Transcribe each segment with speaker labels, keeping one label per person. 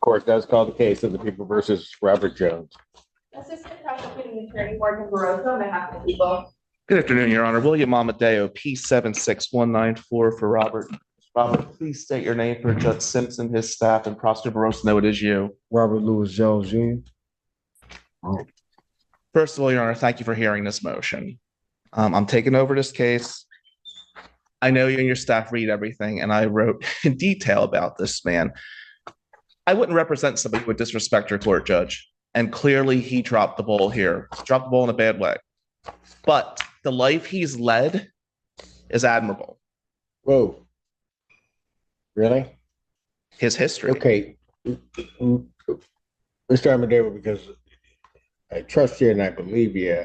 Speaker 1: Court does call the case of the People versus Robert Jones.
Speaker 2: Assistant Prosecuting Attorney Morgan Barroso on behalf of the people.
Speaker 3: Good afternoon, Your Honor. William Amadeo, P76194 for Robert. Robert, please state your name for Judge Simpson, his staff, and Prosecutor Barroso know it is you.
Speaker 4: Robert Louis Jones Jr.
Speaker 3: First of all, Your Honor, thank you for hearing this motion. I'm taking over this case. I know you and your staff read everything, and I wrote in detail about this man. I wouldn't represent somebody who would disrespect your court, Judge. And clearly he dropped the ball here. Dropped the ball in a bad way. But the life he's led is admirable.
Speaker 1: Whoa. Really?
Speaker 3: His history.
Speaker 1: Okay. Mr. Amadeo, because I trust you and I believe you,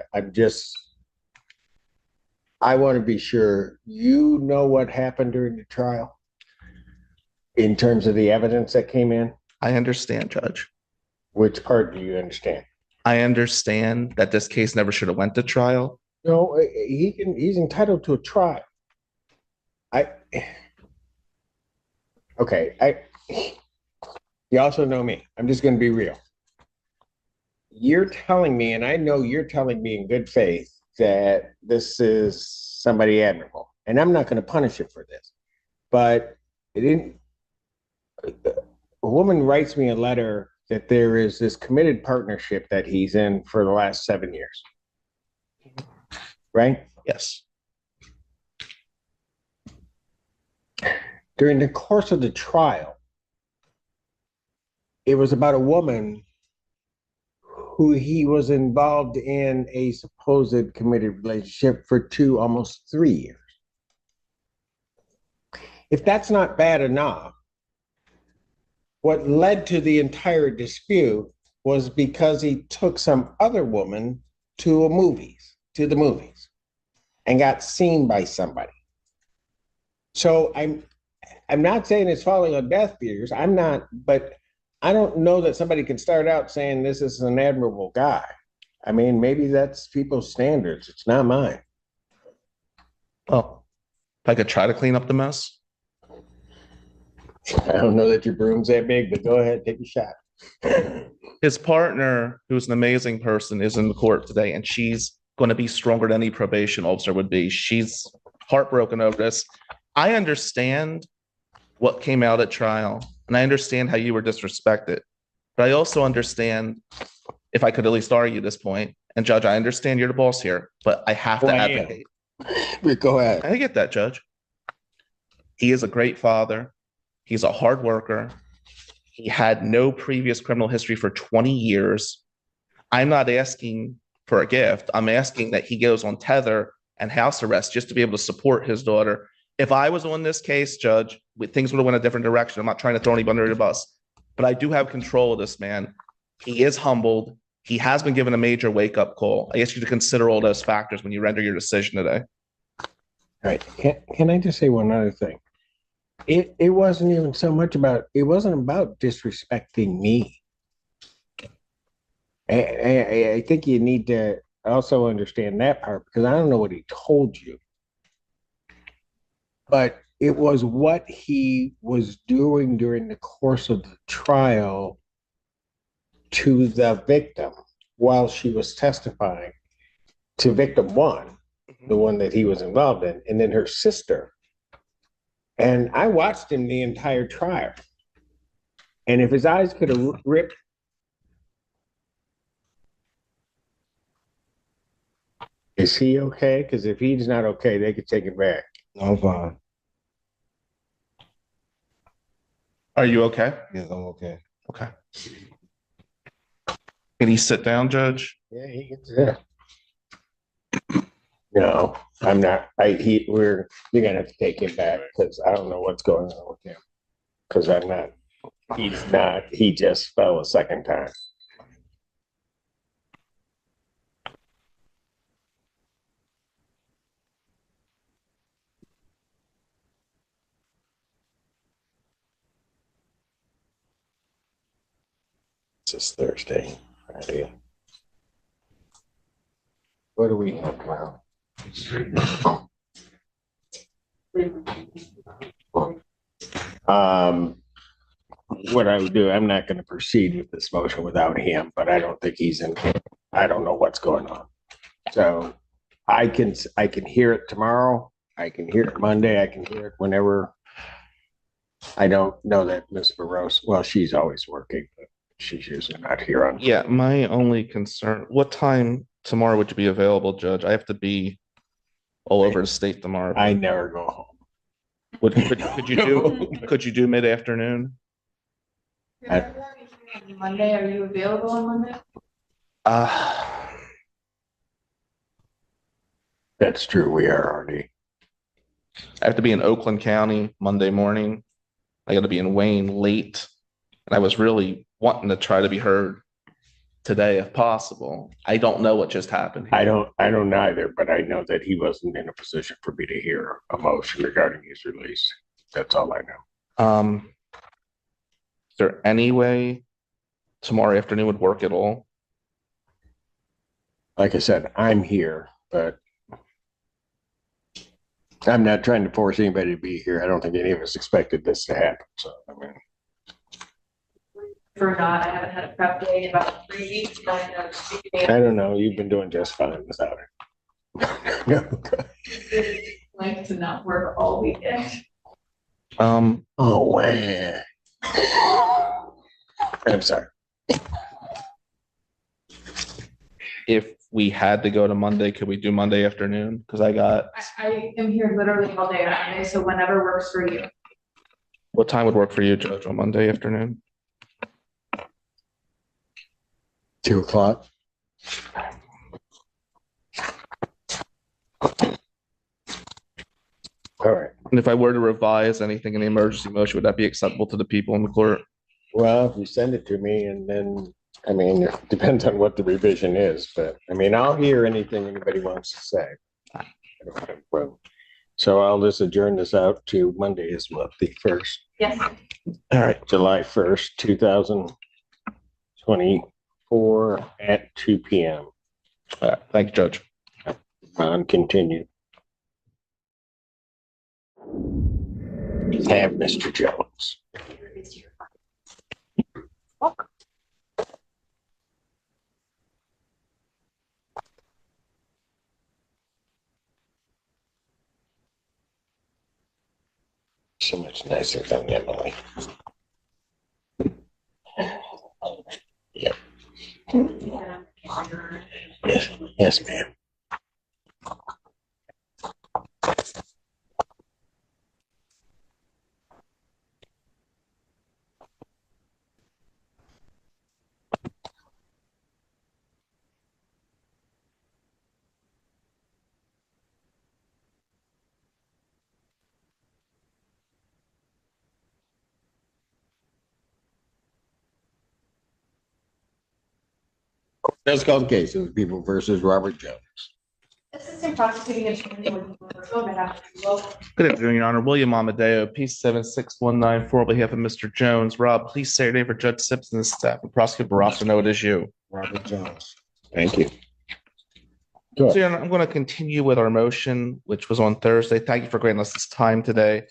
Speaker 1: I want to be sure you know what happened during the trial in terms of the evidence that came in.
Speaker 3: I understand, Judge.
Speaker 1: Which part do you understand?
Speaker 3: I understand that this case never should have went to trial.
Speaker 1: No, he's entitled to a trial. You also know me. I'm just going to be real. You're telling me, and I know you're telling me in good faith, that this is somebody admirable. And I'm not going to punish you for this. But a woman writes me a letter that there is this committed partnership that he's in for the last 7 years. Right?
Speaker 3: Yes.
Speaker 1: During the course of the trial, it was about a woman who he was involved in a supposed committed relationship for almost 3 years. If that's not bad enough, what led to the entire dispute was because he took some other woman to the movies, and got seen by somebody. So I'm not saying it's falling on deaf ears. I'm not, but I don't know that somebody can start out saying this is an admirable guy. I mean, maybe that's people's standards. It's not mine.
Speaker 3: Well, if I could try to clean up the mess.
Speaker 1: I don't know that your broom's that big, but go ahead, take a shot.
Speaker 3: His partner, who's an amazing person, is in the court today, and she's going to be stronger than any probation officer would be. She's heartbroken over this. I understand what came out at trial, and I understand how you were disrespected. But I also understand, if I could at least argue this point, and Judge, I understand you're the boss here, but I have to advocate.
Speaker 1: Go ahead.
Speaker 3: I get that, Judge. He is a great father. He's a hard worker. He had no previous criminal history for 20 years. I'm not asking for a gift. I'm asking that he goes on tether and house arrest just to be able to support his daughter. If I was on this case, Judge, things would have went a different direction. I'm not trying to throw anybody under the bus, but I do have control of this man. He is humbled. He has been given a major wake-up call. I ask you to consider all those factors when you render your decision today.
Speaker 1: All right. Can I just say one other thing? It wasn't even so much about, it wasn't about disrespecting me. I think you need to also understand that part, because I don't know what he told you. But it was what he was doing during the course of the trial to the victim while she was testifying to victim one, the one that he was involved in, and then her sister. And I watched him the entire trial. And if his eyes could have ripped. Is he okay? Because if he's not okay, they could take it back.
Speaker 4: I'm fine.
Speaker 3: Are you okay?
Speaker 4: Yes, I'm okay.
Speaker 3: Okay. Can he sit down, Judge?
Speaker 1: Yeah, he gets there. No, I'm not. You're gonna have to take him back, because I don't know what's going on with him. Because I'm not. He's not. He just fell a second time. It's Thursday, Friday. What do we have now? what I would do, I'm not gonna proceed with this motion without him, but I don't think he's in, I don't know what's going on. So I can hear it tomorrow, I can hear it Monday, I can hear it whenever. I don't know that Ms. Barros, well, she's always working, but she's usually not here on.
Speaker 3: Yeah, my only concern, what time tomorrow would you be available, Judge? I have to be all over the state tomorrow.
Speaker 1: I never go home.
Speaker 3: Could you do mid-afternoon?
Speaker 2: Monday, are you available on Monday?
Speaker 1: That's true, we are already.
Speaker 3: I have to be in Oakland County Monday morning. I got to be in Wayne late. And I was really wanting to try to be heard today if possible. I don't know what just happened here.
Speaker 1: I don't either, but I know that he wasn't in a position for me to hear a motion regarding his release. That's all I know.
Speaker 3: Is there any way tomorrow afternoon would work at all?
Speaker 1: Like I said, I'm here, but I'm not trying to force anybody to be here. I don't think any of us expected this to happen. So, I mean,
Speaker 2: For not, I haven't had a prep day in about 3 weeks.
Speaker 1: I don't know. You've been doing just fine without it. No.
Speaker 2: Like to not work all weekend.
Speaker 1: Oh, wow. I'm sorry.
Speaker 3: If we had to go to Monday, could we do Monday afternoon? Because
Speaker 2: I am here literally all day on Monday, so whenever works for you.
Speaker 3: what time would work for you, Judge, on Monday afternoon?
Speaker 1: 2 o'clock. All right.
Speaker 3: And if I were to revise anything in the emergency motion, would that be acceptable to the people in the court?
Speaker 1: Well, if you send it to me and then, I mean, it depends on what the revision is, but I mean, I'll hear anything anybody wants to say. Well, so I'll just adjourn this out to Monday is what, the 1st?
Speaker 2: Yes.
Speaker 3: All right.
Speaker 1: July 1st, 2024 at 2 p.m.
Speaker 3: All right. Thank you, Judge.
Speaker 1: On continue. Have Mr. Jones. So much nicer than Emily. Yep. Yes, yes, ma'am. Let's call the case of People versus Robert Jones.
Speaker 2: Assistant prosecuting attorney with on behalf of people.
Speaker 3: Good afternoon, Your Honor. William Amadeo, P76194 on behalf of Mr. Jones. Rob, please say your name for Judge Simpson and staff and Prosecutor Barrasso know it is you.
Speaker 4: Robert Jones.
Speaker 1: Thank you.
Speaker 3: So, Your Honor, I'm going to continue with our motion, which was on Thursday. Thank you for granting us this time today.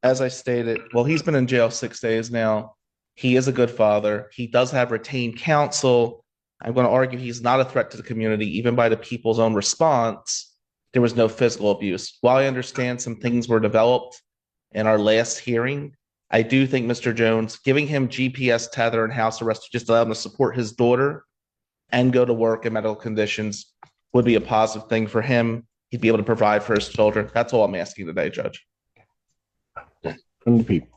Speaker 3: As I stated, well, he's been in jail 6 days now. He is a good father. He does have retained counsel. I'm going to argue he's not a threat to the community, even by the people's own response. There was no physical abuse. While I understand some things were developed in our last hearing, I do think Mr. Jones, giving him GPS tether and house arrest to just allow him to support his daughter and go to work in medical conditions would be a positive thing for him. He'd be able to provide for his children. That's all I'm asking today, Judge.
Speaker 1: From the people.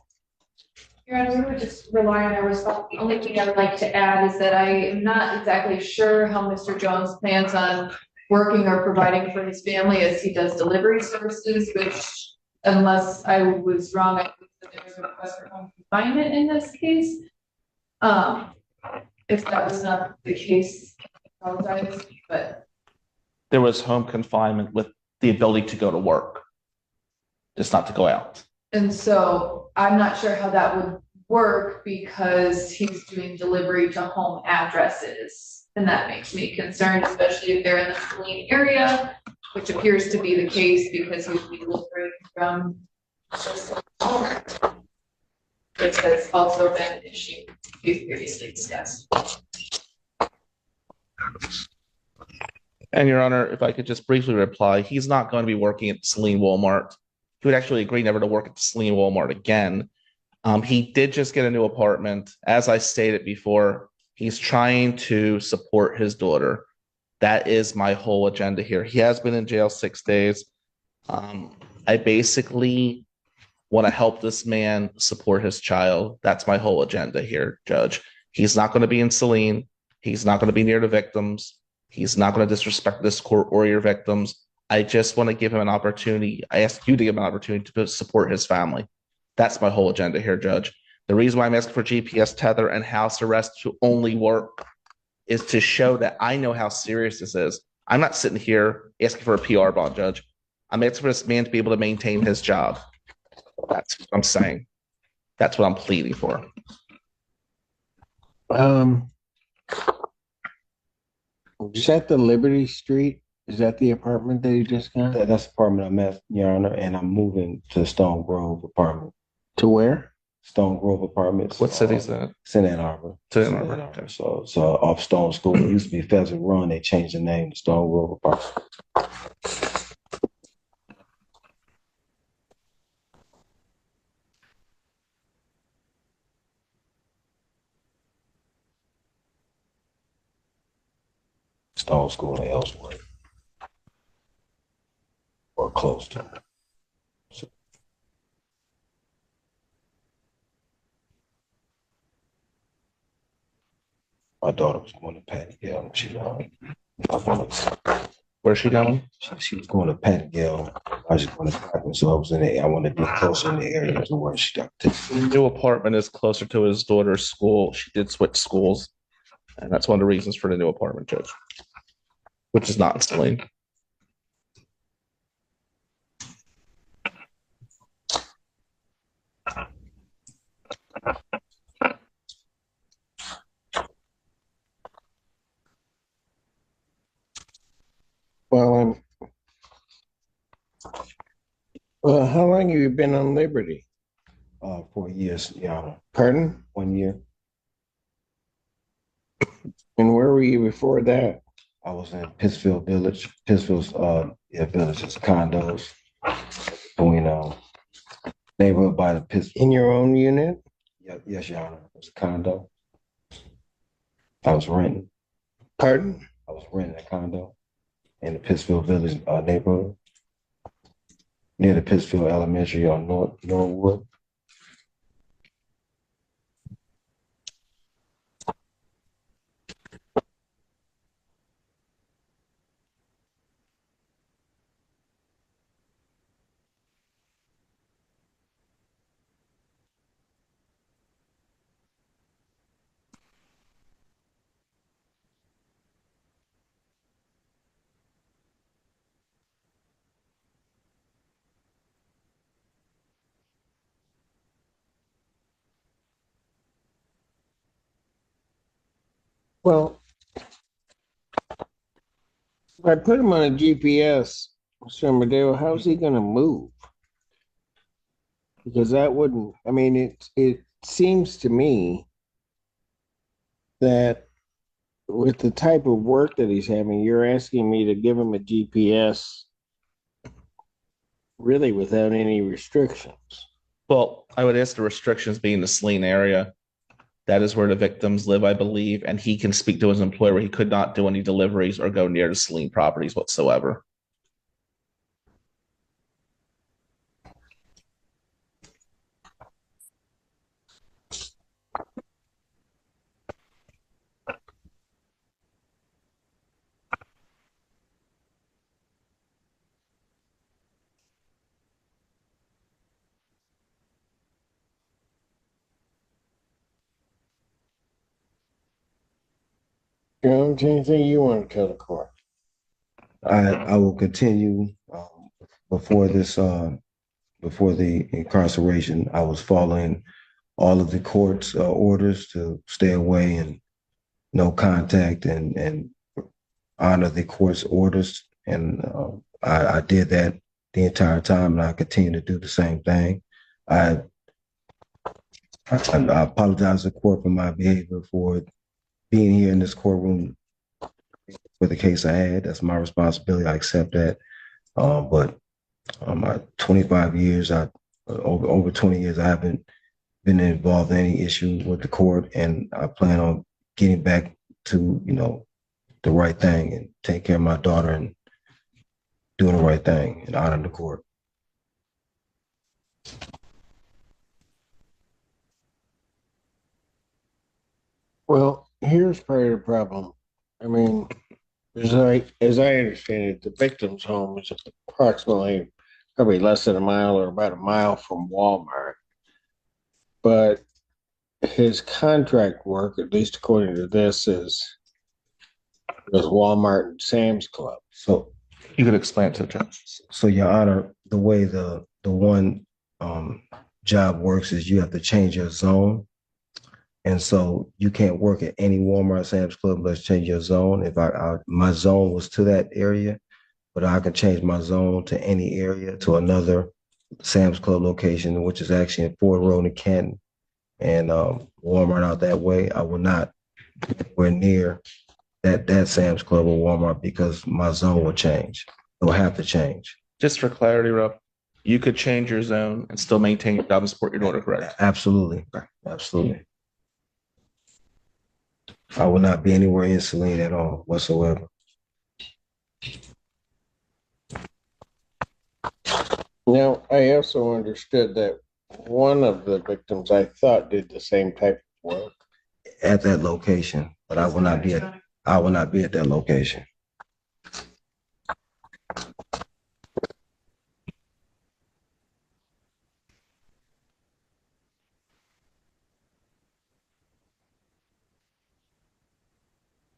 Speaker 2: Your Honor, we would just rely on our response. The only thing I would like to add is that I am not exactly sure how Mr. Jones plans on working or providing for his family as he does delivery services, which unless I was wrong, I think that there was a request for home confinement in this case. If that was not the case, I apologize, but
Speaker 3: There was home confinement with the ability to go to work, just not to go out.
Speaker 2: and so I'm not sure how that would work because he's doing delivery to home addresses. And that makes me concerned, especially if they're in the Saline area, which appears to be the case because he's delivering from. This has also been an issue we've previously discussed.
Speaker 3: And Your Honor, if I could just briefly reply, he's not going to be working at Celine Walmart. He would actually agree never to work at the Celine Walmart again. He did just get a new apartment. As I stated before, he's trying to support his daughter. That is my whole agenda here. He has been in jail 6 days. I basically want to help this man support his child. That's my whole agenda here, Judge. He's not going to be in Celine. He's not going to be near the victims. He's not going to disrespect this court or your victims. I just want to give him an opportunity. I ask you to give him an opportunity to support his family. That's my whole agenda here, Judge. The reason why I'm asking for GPS tether and house arrest to only work is to show that I know how serious this is. I'm not sitting here asking for a PR bond, Judge. I'm asking for this man to be able to maintain his job. That's what I'm saying. That's what I'm pleading for.
Speaker 1: Is that the Liberty Street? Is that the apartment that you just got?
Speaker 4: That's the apartment I'm at, Your Honor, and I'm moving to Stone Grove apartment.
Speaker 1: To where?
Speaker 4: Stone Grove Apartments.
Speaker 3: What city is that?
Speaker 4: It's in Ann Arbor.
Speaker 3: To Ann Arbor. Okay.
Speaker 4: So off Stone School. It used to be Pheasant Run. They changed the name to Stone Grove Apartment. Stone School and Ellsworth. Or close to it. My daughter was going to Patty Gale.
Speaker 3: Where's she going?
Speaker 4: She was going to Patty Gale. I was going to Patty, so I was in there. I wanted to be closer in the area to where she got to.
Speaker 3: The new apartment is closer to his daughter's school. She did switch schools, and that's one of the reasons for the new apartment, Judge, which is not in Celine.
Speaker 1: Well, how long have you been on Liberty?
Speaker 4: 4 years, Your Honor.
Speaker 1: Pardon?
Speaker 4: 1 year.
Speaker 1: And where were you before that?
Speaker 4: I was in Pittsfield Village. Pittsfield's village is condos between neighborhood by the Pittsfield.
Speaker 1: In your own unit?
Speaker 4: Yeah, yes, Your Honor. It was a condo. I was renting.
Speaker 1: Pardon?
Speaker 4: I was renting a condo in the Pittsfield Village neighborhood near the Pittsfield Elementary on Norwood.
Speaker 1: Well, if I put him on a GPS, Mr. Amadeo, how's he gonna move? Because that wouldn't, I mean, it seems to me that with the type of work that he's having, you're asking me to give him a GPS really without any restrictions.
Speaker 3: Well, I would ask the restrictions being the Celine area. That is where the victims live, I believe, and he can speak to his employer where he could not do any deliveries or go near the Celine properties whatsoever.
Speaker 1: Jones, anything you want to tell the court?
Speaker 4: I will continue before this before the incarceration. I was following all of the court's orders to stay away and no contact and honor the court's orders. And I did that the entire time, and I continue to do the same thing. I I apologize to the court for my behavior, for being here in this courtroom for the case I had. That's my responsibility. I accept that. But my 25 years, over 20 years, I haven't been involved in any issue with the court, and I plan on getting back to, the right thing and take care of my daughter and doing the right thing and honoring the court.
Speaker 1: Well, here's part of the problem. I mean, as I understand it, the victim's home is approximately probably less than a mile or about a mile from Walmart. But his contract work, at least according to this, is with Walmart and Sam's Club.
Speaker 4: So,
Speaker 3: You could explain it to the judge.
Speaker 4: so Your Honor, the way the one job works is you have to change your zone. And so you can't work at any Walmart, Sam's Club, let's change your zone. If my zone was to that area, but I can change my zone to any area, to another Sam's Club location, which is actually in Ford Road in Canton, and Walmart out that way. I will not be anywhere near that Sam's Club or Walmart because my zone will change. It will have to change.
Speaker 3: Just for clarity, Rob, you could change your zone and still maintain your job and support your daughter, correct?
Speaker 4: Absolutely. Absolutely. I will not be anywhere in Saline at all whatsoever.
Speaker 1: Now, I also understood that one of the victims, I thought, did the same type of work.
Speaker 4: At that location, but I will not be at that location.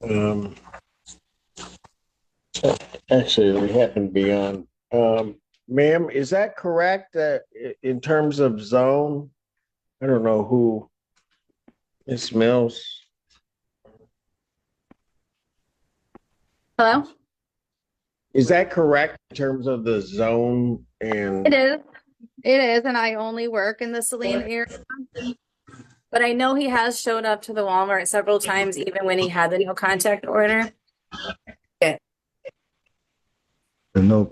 Speaker 1: Um, Actually, we happen to be on. Ma'am, is that correct that in terms of zone? I don't know who, Miss Mills.
Speaker 5: Hello?
Speaker 1: Is that correct in terms of the zone and?
Speaker 5: It is. It is, and I only work in the Saline area. But I know he has showed up to the Walmart several times, even when he had the no contact order.
Speaker 4: No,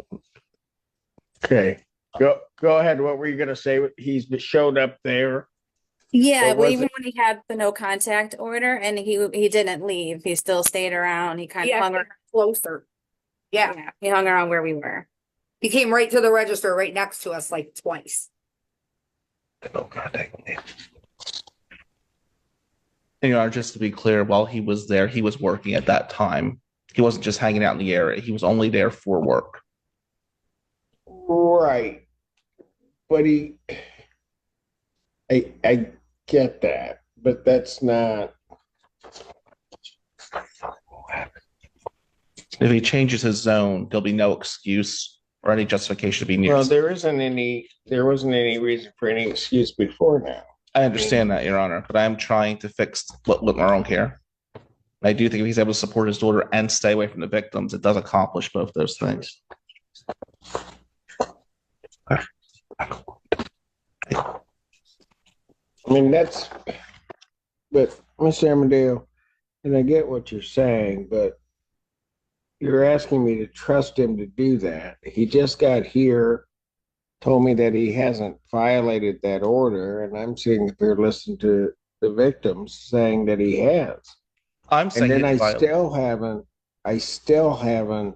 Speaker 1: Okay, go ahead. What were you gonna say? He's showed up there.
Speaker 5: Yeah,
Speaker 1: What
Speaker 5: well,
Speaker 1: was
Speaker 5: even
Speaker 1: it?
Speaker 5: when he had the no contact order and he didn't leave, he still stayed around. He kind of hung around.
Speaker 6: Closer. Yeah,
Speaker 5: Yeah, he hung around where we were.
Speaker 6: he came right to the register right next to us like twice.
Speaker 4: no contact.
Speaker 3: And Your Honor, just to be clear, while he was there, he was working at that time. He wasn't just hanging out in the area. He was only there for work.
Speaker 1: Right, but I get that, but that's not.
Speaker 3: If he changes his zone, there'll be no excuse or any justification to be near.
Speaker 1: Well, there wasn't any reason for any excuse before now.
Speaker 3: I understand that, Your Honor, but I'm trying to fix what went wrong here. I do think if he's able to support his daughter and stay away from the victims, it does accomplish both those things.
Speaker 1: I mean, but Mr. Amadeo, and I get what you're saying, but you're asking me to trust him to do that. He just got here, told me that he hasn't violated that order, and I'm sitting here listening to the victims saying that he has.
Speaker 3: I'm saying
Speaker 1: And then
Speaker 3: it's violent.
Speaker 1: I still haven't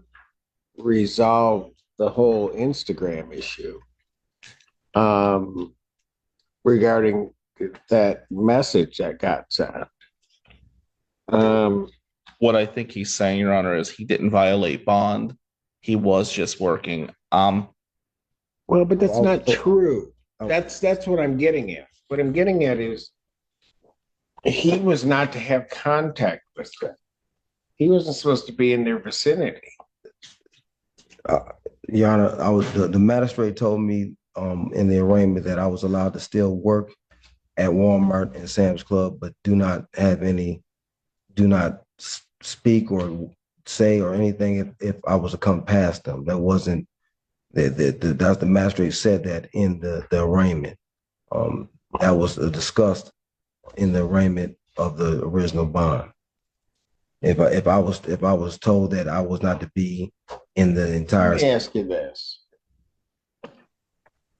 Speaker 1: resolved the whole Instagram issue. Regarding that message that got sent.
Speaker 3: What I think he's saying, Your Honor, is he didn't violate bond. He was just working.
Speaker 1: Well, but that's not true.
Speaker 4: Oh.
Speaker 1: That's what I'm getting at. What I'm getting at is he was not to have contact with them. He wasn't supposed to be in their vicinity.
Speaker 4: Your Honor, the magistrate told me in the arraignment that I was allowed to still work at Walmart and Sam's Club, but do not speak or say or anything if I was to come past them. That wasn't that's the magistrate said that in the arraignment. that was discussed in the arraignment of the original bond. If I was told that I was not to be in the entire.
Speaker 1: Let me ask you this.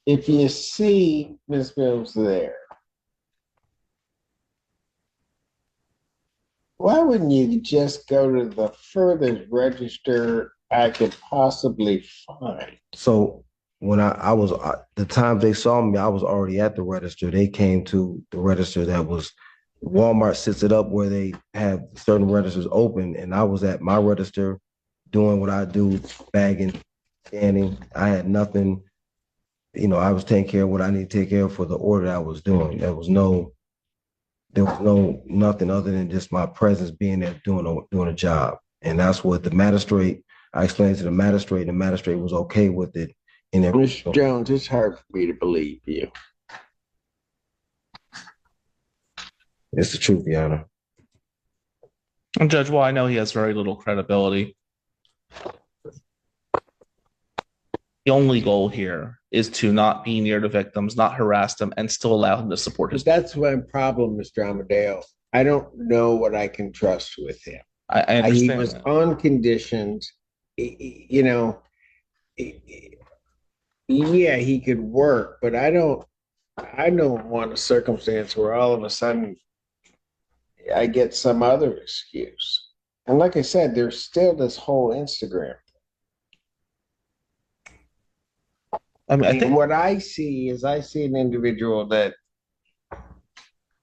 Speaker 1: If you see Ms. Mills there, why wouldn't you just go to the furthest register I could possibly find?
Speaker 4: So when I was the time they saw me, I was already at the register. They came to the register that was Walmart sets it up where they have certain registers open, and I was at my register doing what I do, bagging, scanning. I had nothing, I was taking care of what I need to take care of for the order I was doing. There was no nothing other than just my presence being there doing a job. And that's what I explained to the magistrate was okay with it.
Speaker 1: Mr. Jones, it's hard for me to believe you.
Speaker 4: It's the truth, Your Honor.
Speaker 3: And Judge, well, I know he has very little credibility. The only goal here is to not be near the victims, not harass them, and still allow him to support his.
Speaker 1: That's my problem, Mr. Amadeo. I don't know what I can trust with him.
Speaker 3: I understand.
Speaker 1: He was on conditions, yeah, he could work, but I don't want a circumstance where all of a sudden I get some other excuse. And like I said, there's still this whole Instagram. I think what I see an individual that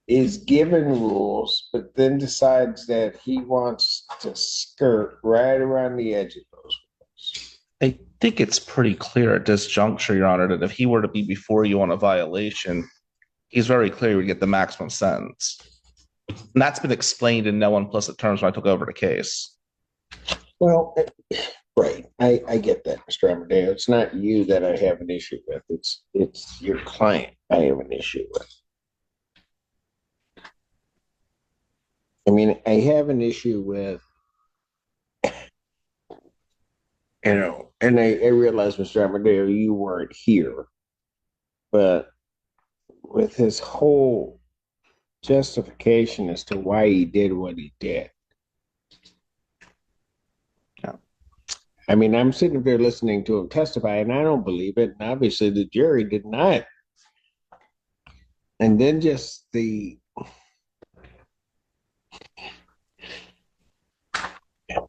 Speaker 1: is given rules, but then decides that he wants to skirt right around the edge of those rules.
Speaker 3: I think it's pretty clear at this juncture, Your Honor, that if he were to be before you on a violation, he's very clear he would get the maximum sentence. And that's been explained in no implicit terms when I took over the case.
Speaker 1: Well, right. I get that, Mr. Amadeo. It's not you that I have an issue with. It's your client I have an issue with. I mean, I have an issue with, and I realize, Mr. Amadeo, you weren't here, but with his whole justification as to why he did what he did.
Speaker 3: Yeah.
Speaker 1: I mean, I'm sitting there listening to him testify, and I don't believe it. And obviously, the jury did not. And then just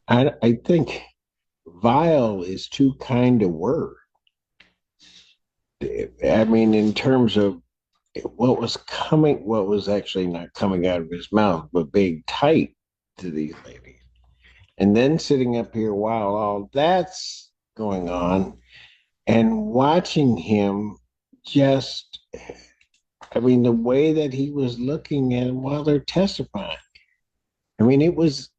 Speaker 1: I think vile is too kind a word. I mean, in terms of what was actually not coming out of his mouth, but being tight to these ladies. And then sitting up here while all that's going on and watching him just, I mean, the way that he was looking at them while they're testifying. I mean, it was,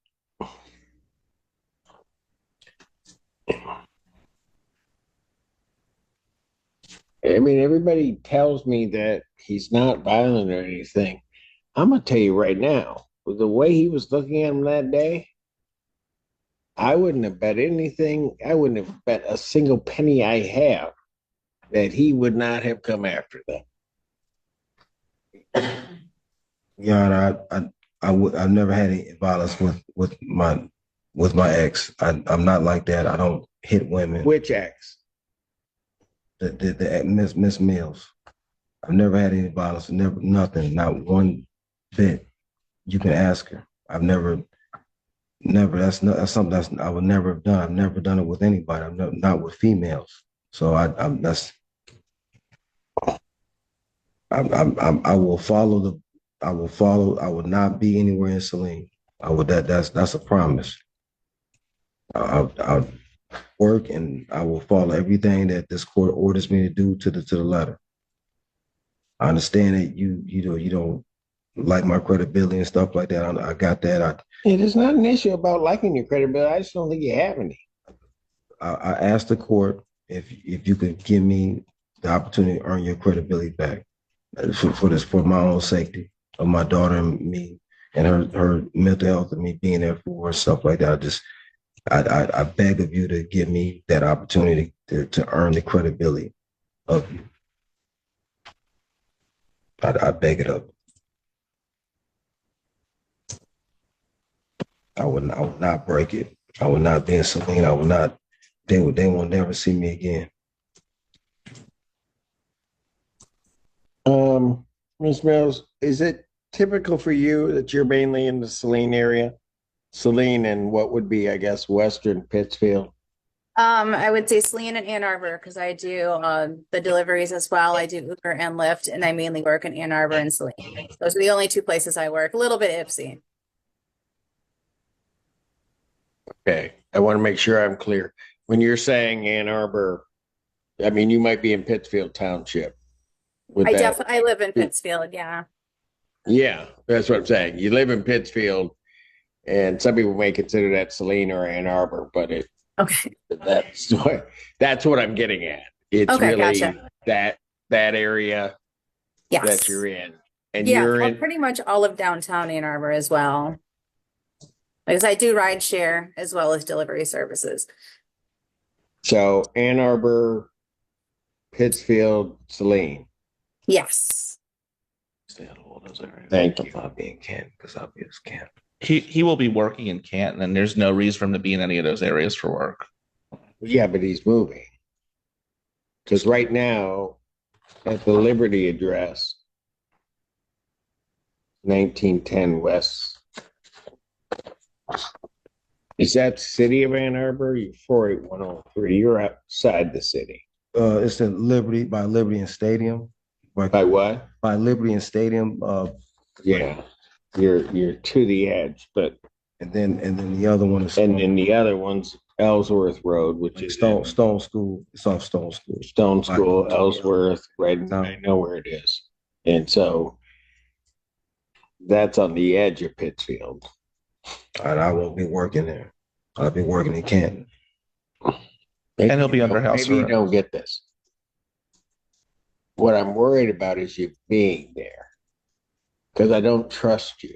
Speaker 1: I mean, everybody tells me that he's not violent or anything. I'm going to tell you right now, with the way he was looking at him that day, I wouldn't have bet anything. I wouldn't have bet a single penny I have that he would not have come after them.
Speaker 4: Yeah, I've never had any violence with my ex. I'm not like that. I don't hit women.
Speaker 1: Which ex?
Speaker 4: The Miss Mills. I've never had any violence. Nothing. Not one bit. You can ask her. I've never. That's something I would never have done. I've never done it with anybody. Not with females. So I will follow I will not be anywhere in Saline. That's a promise. I'll work and I will follow everything that this court orders me to do to the letter. I understand that you don't like my credibility and stuff like that. I got that.
Speaker 1: It is not an issue about liking your credibility. I just don't think you have any.
Speaker 4: I asked the court if you could give me the opportunity to earn your credibility back for my own safety of my daughter and me and her mental health and me being there for her, stuff like that. I beg of you to give me that opportunity to earn the credibility of you. I beg it up. I would not break it. I would not be in Saline. I would not. They will never see me again.
Speaker 1: Ms. Mills, is it typical for you that you're mainly in the Saline area? Saline and what would be, I guess, Western Pittsfield?
Speaker 5: I would say Saline and Ann Arbor because I do the deliveries as well. I do Uber and Lyft, and I mainly work in Ann Arbor and Saline. Those are the only two places I work. A little bit Ypsi.
Speaker 1: Okay, I want to make sure I'm clear. When you're saying Ann Arbor, I mean, you might be in Pittsfield Township. With
Speaker 5: I
Speaker 1: that.
Speaker 5: definitely live in Pittsfield. Yeah.
Speaker 1: Yeah, that's what I'm saying. You live in Pittsfield, and some people may consider that Saline or Ann Arbor, but
Speaker 5: Okay.
Speaker 1: that's what I'm getting at. It's
Speaker 5: Okay,
Speaker 1: really
Speaker 5: gotcha.
Speaker 1: that area
Speaker 5: Yes.
Speaker 1: that you're in, and
Speaker 5: Yeah,
Speaker 1: you're
Speaker 5: well,
Speaker 1: in.
Speaker 5: pretty much all of downtown Ann Arbor as well. Because I do ride share as well as delivery services.
Speaker 1: So Ann Arbor, Pittsfield, Saline.
Speaker 5: Yes.
Speaker 4: Stay out of all those areas.
Speaker 1: Thank you.
Speaker 4: I'll be in Canton because I'll be in Canton.
Speaker 3: He will be working in Canton, and there's no reason for him to be in any of those areas for work.
Speaker 1: Yeah, but he's moving. Because right now, at the Liberty address, 1910 West. Is that city of Ann Arbor? You're 48103. You're outside the city.
Speaker 4: It's in Liberty by Liberty and Stadium.
Speaker 1: By what?
Speaker 4: By Liberty and Stadium.
Speaker 1: Yeah. You're to the edge, but
Speaker 4: And then the other one is
Speaker 1: and then the other one's Ellsworth Road, which is
Speaker 4: Stone School. It's off Stone School.
Speaker 1: Stone School, Ellsworth, right?
Speaker 4: No.
Speaker 1: I know where it is. And so that's on the edge of Pittsfield.
Speaker 4: And I won't be working there. I'll be working in Canton.
Speaker 1: Maybe
Speaker 3: And he'll be
Speaker 1: you
Speaker 3: under
Speaker 1: don't-
Speaker 3: house
Speaker 1: Maybe you
Speaker 3: arrest.
Speaker 1: don't get this. What I'm worried about is you being there. Because I don't trust you.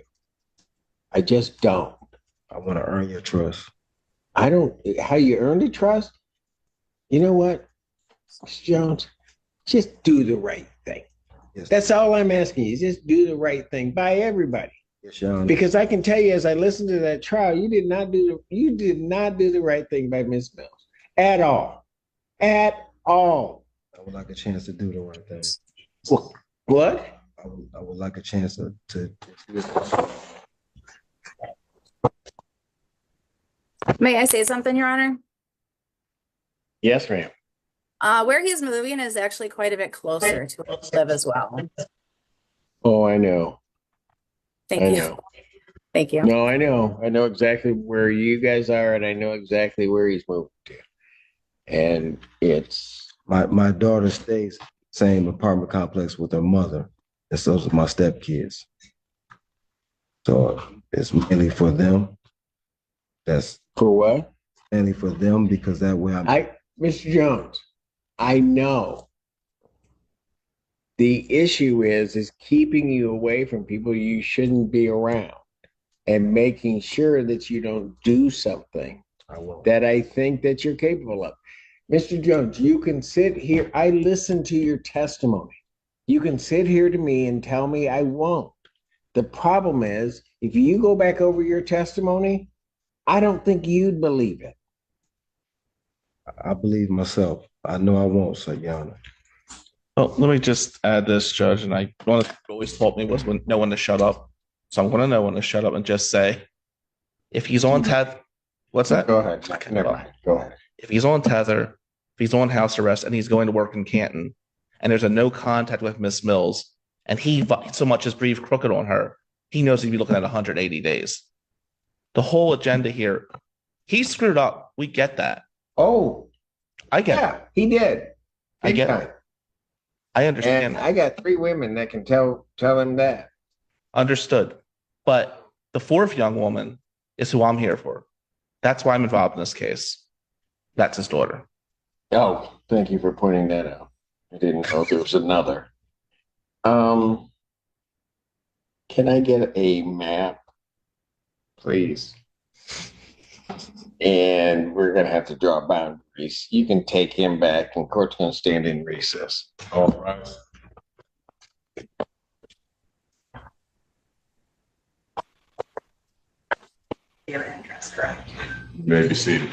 Speaker 1: I just don't.
Speaker 4: I want to earn your trust.
Speaker 1: I don't, how you earn the trust? You know what, Mr. Jones? Just do the right thing.
Speaker 4: Yes,
Speaker 1: That's all I'm asking you. Just do the right thing by everybody.
Speaker 4: yes, Your Honor.
Speaker 1: Because I can tell you, as I listened to that trial, you did not do the right thing by Miss Mills at all. At all.
Speaker 4: I would like a chance to do the right thing.
Speaker 1: What?
Speaker 4: I would like a chance to
Speaker 5: May I say something, Your Honor?
Speaker 1: Yes, ma'am.
Speaker 5: Where he's moving is actually quite a bit closer to where I live as well.
Speaker 1: Oh, I know.
Speaker 5: Thank
Speaker 1: I
Speaker 5: you.
Speaker 1: know.
Speaker 5: Thank you.
Speaker 1: No, I know. I know exactly where you guys are, and I know exactly where he's moving to. And it's
Speaker 4: my daughter stays same apartment complex with her mother, and so are my stepkids. So it's mainly for them. That's
Speaker 1: for what?
Speaker 4: mainly for them because that way
Speaker 1: Mr. Jones, I know. The issue is keeping you away from people you shouldn't be around and making sure that you don't do something
Speaker 4: I won't.
Speaker 1: that I think that you're capable of. Mr. Jones, you can sit here. I listened to your testimony. You can sit here to me and tell me I won't. The problem is, if you go back over your testimony, I don't think you'd believe it.
Speaker 4: I believe myself. I know I won't, so Your Honor.
Speaker 3: Well, let me just add this, Judge, and one of the things you always told me was know when to shut up. So I'm going to know when to shut up and just say, if he's on what's that?
Speaker 1: Go ahead. Never mind. Go ahead.
Speaker 3: If he's on tether, if he's on house arrest and he's going to work in Canton, and there's a no contact with Miss Mills, and he so much as breathed crooked on her, he knows he'd be looking at 180 days. The whole agenda here, he screwed up. We get that.
Speaker 1: Oh,
Speaker 3: I get it.
Speaker 1: yeah, he did.
Speaker 3: I
Speaker 1: Big
Speaker 3: get
Speaker 1: time.
Speaker 3: it. I understand
Speaker 1: And
Speaker 3: that.
Speaker 1: I got 3 women that can tell him that.
Speaker 3: Understood. But the fourth young woman is who I'm here for. That's why I'm involved in this case. That's his daughter.
Speaker 1: Oh, thank you for pointing that out. I didn't know there was another. Can I get a map, please? And we're gonna have to draw boundaries. You can take him back, and court's gonna stand in recess. All right.
Speaker 7: their interest, correct?
Speaker 8: May be seated.